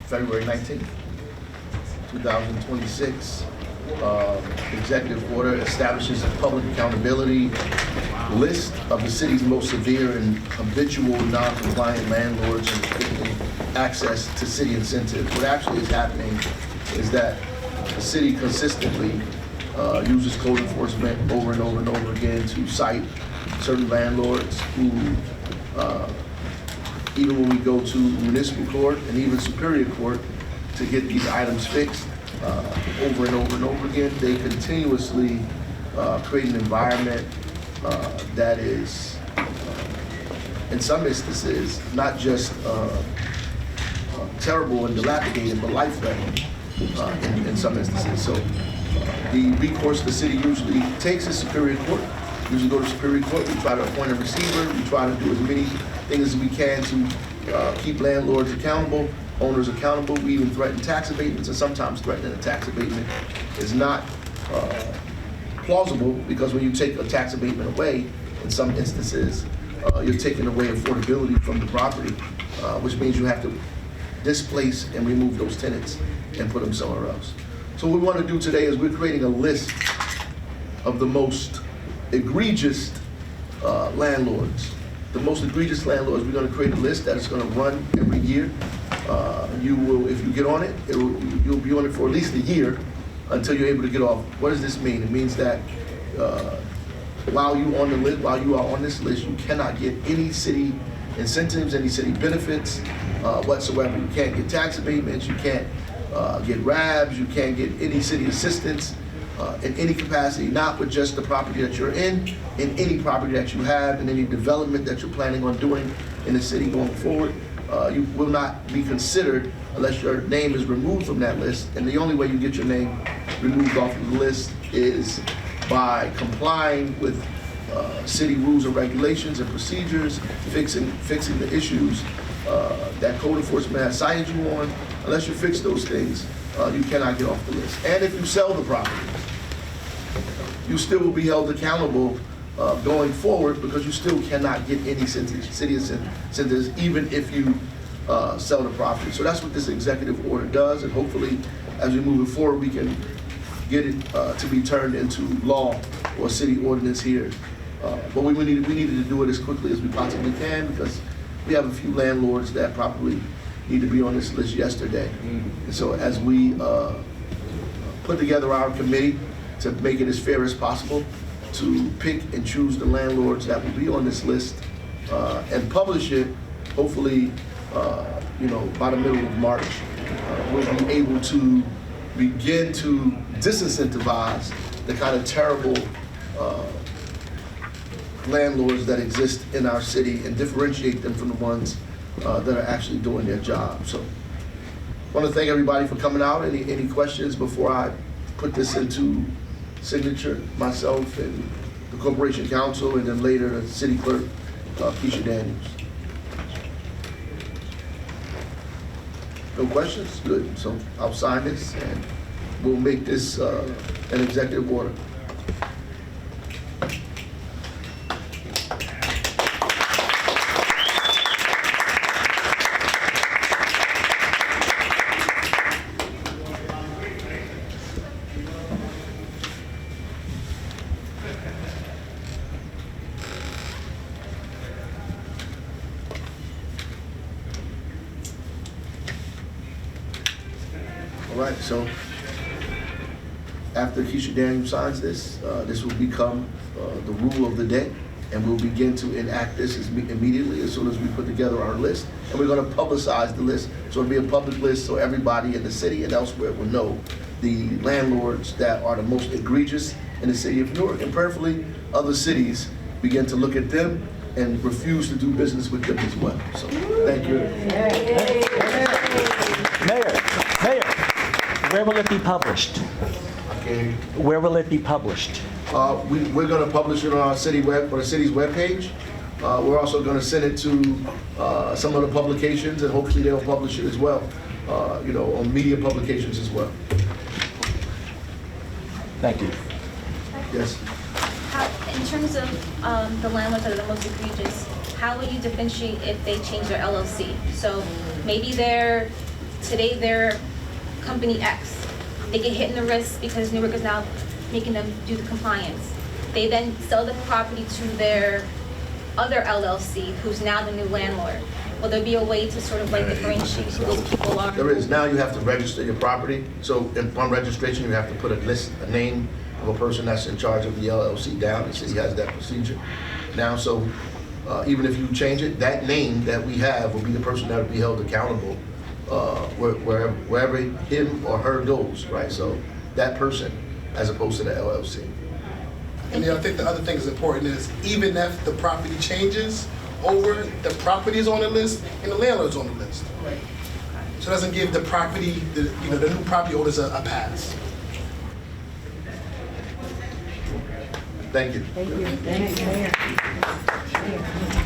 February 19th, 2026. Executive order establishes a public accountability list of the city's most severe and habitual non-compliant landlords and restricting access to city incentives. What actually is happening is that the city consistently uses code enforcement over and over and over again to cite certain landlords who, even when we go to municipal court and even superior court to get these items fixed, over and over and over again, they continuously create an environment that is, in some instances, not just terrible and dilapidated, but life-threatening in some instances. So the recourse the city usually takes is superior court. We usually go to superior court, we try to appoint a receiver, we try to do as many things as we can to keep landlords accountable, owners accountable. We even threaten tax abatements, and sometimes threatening a tax abatement is not plausible, because when you take a tax abatement away, in some instances, you're taking away affordability from the property, which means you have to displace and remove those tenants and put them somewhere else. So what we want to do today is we're creating a list of the most egregious landlords. The most egregious landlords. We're going to create a list that is going to run every year. You will, if you get on it, you'll be on it for at least a year until you're able to get off. What does this mean? It means that while you are on this list, you cannot get any city incentives, any city benefits whatsoever. You can't get tax abatements. You can't get RABs. You can't get any city assistance in any capacity, not with just the property that you're in any property that you have, in any development that you're planning on doing in the city going forward. You will not be considered unless your name is removed from that list. And the only way you get your name removed off of the list is by complying with city rules and regulations and procedures, fixing the issues that code enforcement has cited you on. Unless you fix those things, you cannot get off the list. And if you sell the property, you still will be held accountable going forward, because you still cannot get any city incentives even if you sell the property. So that's what this executive order does, and hopefully as we move it forward, we can get it to be turned into law or city ordinance here. But we needed to do it as quickly as we possibly can, because we have a few landlords that probably need to be on this list yesterday. And so as we put together our committee to make it as fair as possible, to pick and choose the landlords that will be on this list and publish it, hopefully, by the middle of March, we'll be able to begin to disincentivize the kind of terrible landlords that exist in our city and differentiate them from the ones that are actually doing their job. So I want to thank everybody for coming out. Any questions before I put this into signature, myself and the Corporation Council, and then later the City Clerk, Keisha Daniels? No questions? Good. So I'll sign this and we'll make this an executive order. All right, so after Keisha Daniels signs this, this will become the rule of the day, and we'll begin to enact this immediately as soon as we put together our list. And we're going to publicize the list, so it'll be a public list so everybody in the city and elsewhere will know the landlords that are the most egregious in the city of Newark. And prayerfully, other cities begin to look at them and refuse to do business with them as well. So thank you. Mayor, where will it be published? Okay. Where will it be published? We're going to publish it on our city's webpage. We're also going to send it to some of the publications, and hopefully they'll publish it as well, on media publications as well. Thank you. Yes. In terms of the landlords that are the most egregious, how will you differentiate if they change their LLC? So maybe they're today they're company X. They get hit in the wrist because Newark is now making them do the compliance. They then sell the property to their other LLC, who's now the new landlord. Will there be a way to sort of like differentiate who those people are? There is. Now you have to register your property. So upon registration, you have to put a name of a person that's in charge of the LLC down. The city has that procedure now. So even if you change it, that name that we have will be the person that will be held accountable wherever him or her goes, right? So that person, as opposed to the LLC. And then I think the other thing that's important is even if the property changes over, the property is on the list and the landlord's on the list. Right. So it doesn't give the property, the new property owners a pass. Thank you. Thank you. Thank you.